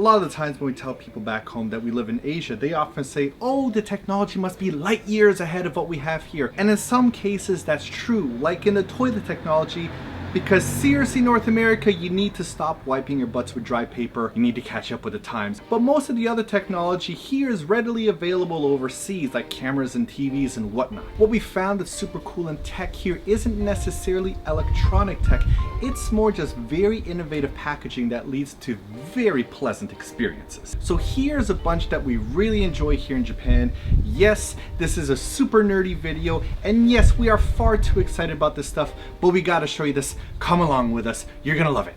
A lot of the times when we tell people back home that we live in Asia, they often say, oh, the technology must be light years ahead of what we have here. And in some cases that's true, like in the toilet technology, because seriously, North America, you need to stop wiping your butts with dry paper. You need to catch up with the times. But most of the other technology here is readily available overseas, like cameras and TVs and whatnot. What we found that's super cool in tech here isn't necessarily electronic tech. It's more just very innovative packaging that leads to very pleasant experiences. So here's a bunch that we really enjoy here in Japan. Yes, this is a super nerdy video, and yes, we are far too excited about this stuff, but we gotta show you this. Come along with us, you're gonna love it.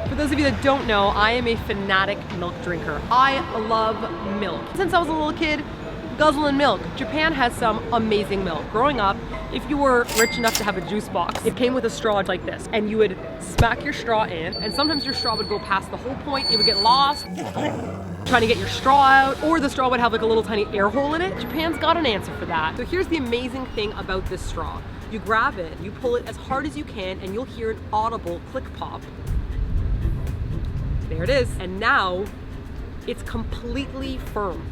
For those of you that don't know, I am a fanatic milk drinker. I love milk. Since I was a little kid, guzzling milk. Japan has some amazing milk. Growing up, if you were rich enough to have a juice box, it came with a straw like this, and you would smack your straw in, and sometimes your straw would go past the whole point, it would get lost, trying to get your straw out, or the straw would have like a little tiny air hole in it. Japan's got an answer for that. So here's the amazing thing about this straw. You grab it, you pull it as hard as you can, and you'll hear an audible click pop. There it is. And now it's completely firm.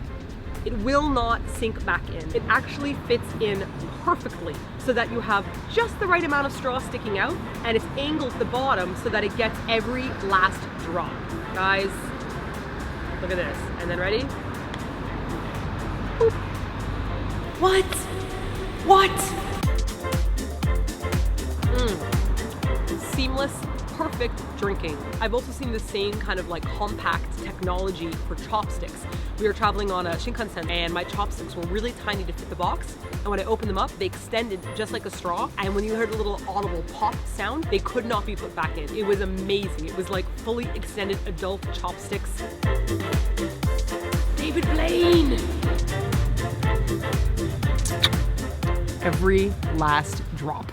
It will not sink back in. It actually fits in perfectly so that you have just the right amount of straw sticking out, and it's angled at the bottom so that it gets every last drop. Guys, look at this. And then ready? Boop. What? What? Seamless, perfect drinking. I've also seen the same kind of like compact technology for chopsticks. We were traveling on a Shinkansen and my chopsticks were really tiny to fit the box. And when I opened them up, they extended just like a straw. And when you heard a little audible pop sound, they could not be put back in. It was amazing. It was like fully extended adult chopsticks. David Blaine! Every last drop.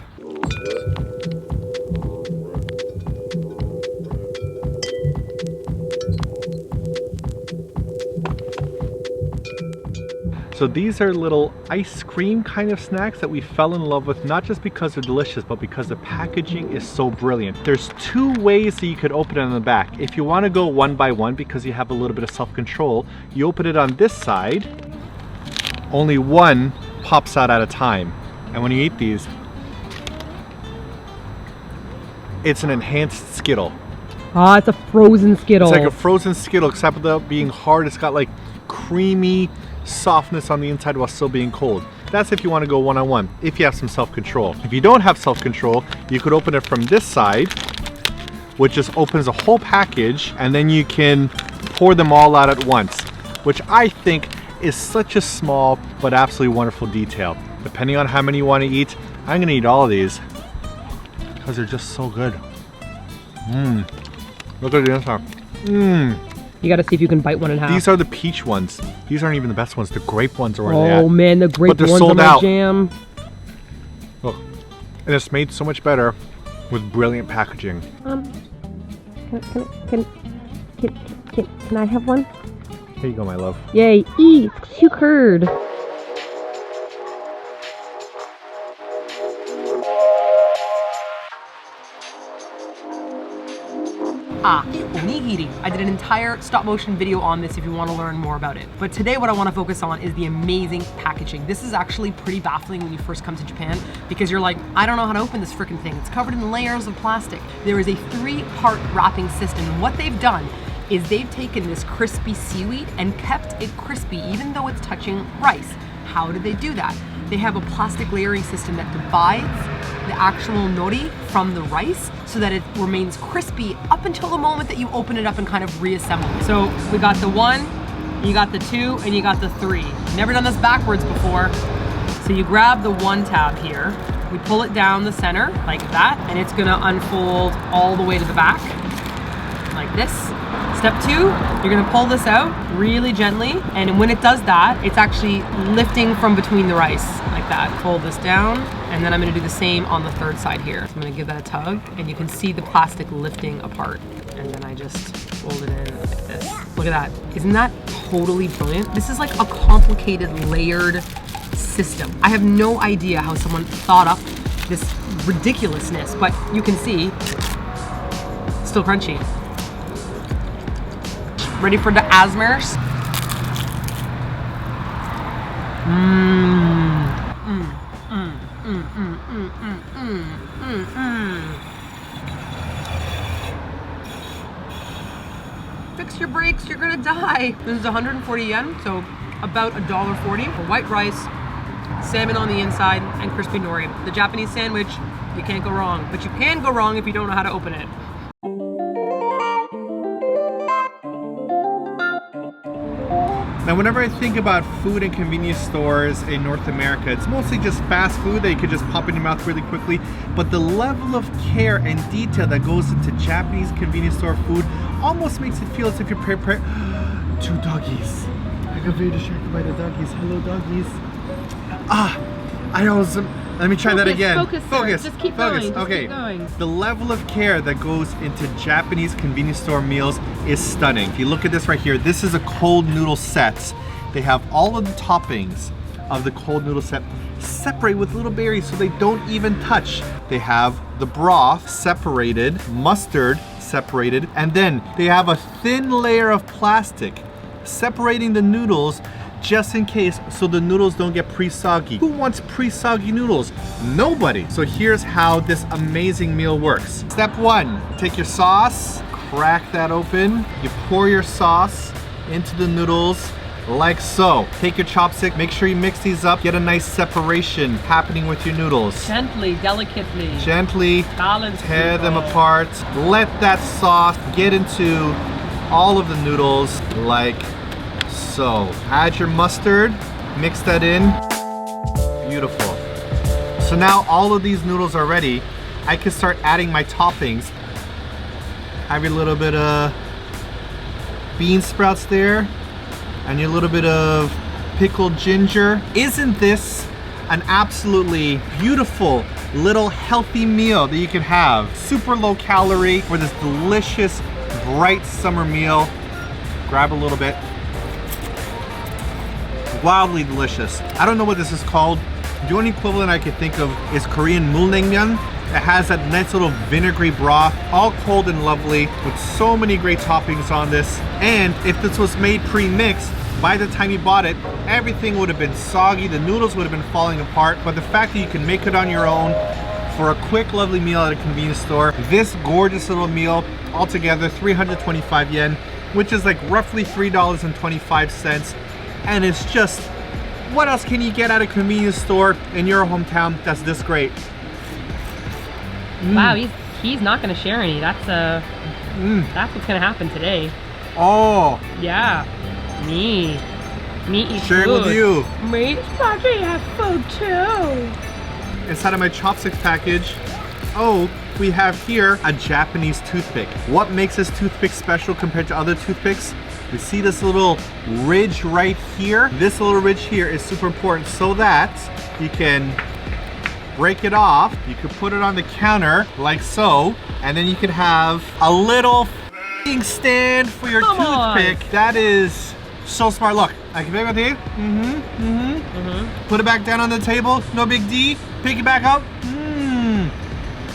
So these are little ice cream kind of snacks that we fell in love with, not just because they're delicious, but because the packaging is so brilliant. There's two ways that you could open it on the back. If you want to go one by one because you have a little bit of self-control, you open it on this side, only one pops out at a time. And when you eat these, it's an enhanced Skittle. Ah, it's a frozen Skittle. It's like a frozen Skittle, except without being hard, it's got like creamy softness on the inside while still being cold. That's if you want to go one-on-one, if you have some self-control. If you don't have self-control, you could open it from this side, which just opens a whole package, and then you can pour them all out at once, which I think is such a small but absolutely wonderful detail. Depending on how many you want to eat, I'm gonna eat all of these because they're just so good. Look at the inside. You gotta see if you can bite one in half. These are the peach ones. These aren't even the best ones. The grape ones are where they're they at. Oh man, the grape ones are my jam. Look, and it's made so much better with brilliant packaging. Can I have one? Here you go, my love. Yay, eat, you curd. Onigiri. I did an entire stop motion video on this if you want to learn more about it. But today what I want to focus on is the amazing packaging. This is actually pretty baffling when you first come to Japan because you're like, I don't know how to open this freaking thing. It's covered in layers of plastic. There is a 3-part wrapping system, and what they've done is they've taken this crispy seaweed and kept it crispy even though it's touching rice. How did they do that? They have a plastic layering system that divides the actual nori from the rice so that it remains crispy up until the moment that you open it up and kind of reassemble it. So we got the 1, you got the 2, and you got the 3. Never done this backwards before. So you grab the 1 tab here, we pull it down the center like that, and it's gonna unfold all the way to the back like this. Step 2, you're gonna pull this out really gently, and when it does that, it's actually lifting from between the rice like that. Pull this down, and then I'm gonna do the same on the 3rd side here. So I'm gonna give that a tug, and you can see the plastic lifting apart. And then I just fold it in like this. Look at that. Isn't that totally brilliant? This is like a complicated, layered system. I have no idea how someone thought up this ridiculousness, but you can see, still crunchy. Ready for the Asmers? Fix your brakes, you're gonna die. This is 140 yen, so about $1.40 for white rice, salmon on the inside, and crispy nori. The Japanese sandwich, you can't go wrong, but you can go wrong if you don't know how to open it. Now, whenever I think about food and convenience stores in North America, it's mostly just fast food that you could just pop in your mouth really quickly. But the level of care and detail that goes into Japanese convenience store food almost makes it feel as if you're prepared. Two doggies. I got very distracted by the doggies. Hello, doggies. Let me try that again. Focus. Just keep going. Okay. Keep going. The level of care that goes into Japanese convenience store meals is stunning. If you look at this right here, this is a cold noodle set. They have all of the toppings of the cold noodle set separated with little berries so they don't even touch. They have the broth separated, mustard separated, and then they have a thin layer of plastic separating the noodles just in case so the noodles don't get pre-soggy. Who wants pre-soggy noodles? Nobody. So here's how this amazing meal works. Step one, take your sauce, crack that open. You pour your sauce into the noodles like so. Take your chopstick, make sure you mix these up, get a nice separation happening with your noodles. Gently, delicately. Gently Balance tear them apart. Let that sauce get into all of the noodles like so. Add your mustard, mix that in. Beautiful. So now all of these noodles are ready. I can start adding my toppings. Have your little bit of bean sprouts there, and your little bit of pickled ginger. Isn't this an absolutely beautiful little healthy meal that you can have? Super low calorie for this delicious, bright summer meal. Grab a little bit. Wildly delicious. I don't know what this is called. The only equivalent I could think of is Korean mulnaengmyeon. It has that nice little vinegary broth, all cold and lovely, with so many great toppings on this. And if this was made pre-mixed, by the time you bought it, everything would have been soggy, the noodles would have been falling apart. But the fact that you can make it on your own for a quick, lovely meal at a convenience store, this gorgeous little meal, altogether 325 yen, which is like roughly $3.25. And it's just, what else can you get at a convenience store in your hometown that's this great? Wow, he's not gonna share any. That's what's gonna happen today. Oh. Yeah. Me eat share food. It with you. Me probably have food too. Inside of my Chopsticks package, we have here a Japanese toothpick. What makes this toothpick special compared to other toothpicks? You see this little ridge right here? This little ridge here is super important so that you can break it off. You can put it on the counter like so, and then you can have a little stand for your toothpick. That is so smart. Look, I can pick it with you. Put it back down on the table. No big D. Pick it back up.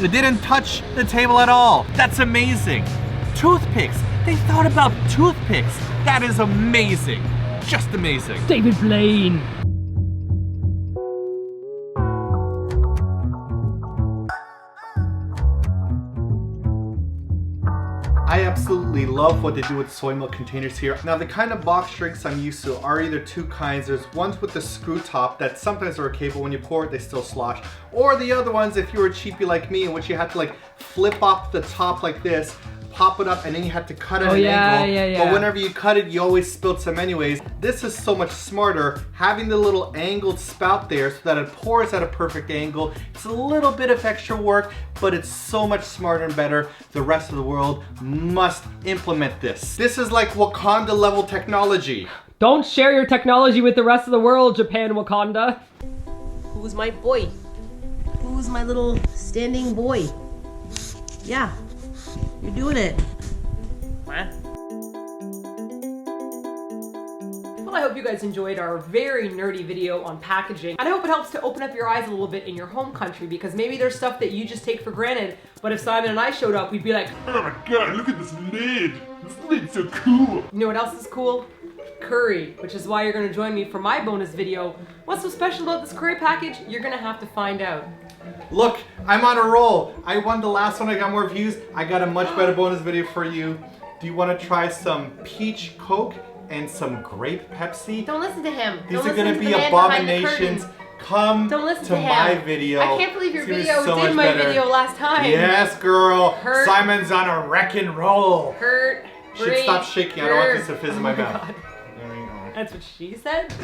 It didn't touch the table at all. That's amazing. Toothpicks. They thought about toothpicks. That is amazing. Just amazing. David Blaine. I absolutely love what they do with soy milk containers here. Now, the kind of box drinks I'm used to are either two kinds. There's ones with the screw top that sometimes are okay, but when you pour it, they still slosh. Or the other ones, if you were a cheapie like me, in which you have to like flip up the top like this, pop it up, and then you have to cut it at an angle. But whenever you cut it, you always spilled some anyways. This is so much smarter, having the little angled spout there so that it pours at a perfect angle. It's a little bit of extra work, but it's so much smarter and better. The rest of the world must implement this. This is like Wakanda level technology. Don't share your technology with the rest of the world, Japan, Wakanda. Who's my boy? Who's my little standing boy? Yeah. You're doing it. What? Well, I hope you guys enjoyed our very nerdy video on packaging. And I hope it helps to open up your eyes a little bit in your home country, because maybe there's stuff that you just take for granted, but if Simon and I showed up, we'd be like, oh my god, look at this lid. This lid's so cool. You know what else is cool? Curry, which is why you're gonna join me for my bonus video. What's so special about this curry package? You're gonna have to find out. Look, I'm on a roll. I won the last one, I got more views. I got a much better bonus video for you. Do you want to try some peach Coke and some grape Pepsi? Don't listen to him. These are going to be abominations. Come Don't listen to my video. I can't believe your It's gonna be video so did much my better. video last time. Yes, girl. Hurt. Simon's on a wrecking roll. Hurt. Should stop shaking. I don't want this to fizz in my mouth. God. There we go. That's what she said?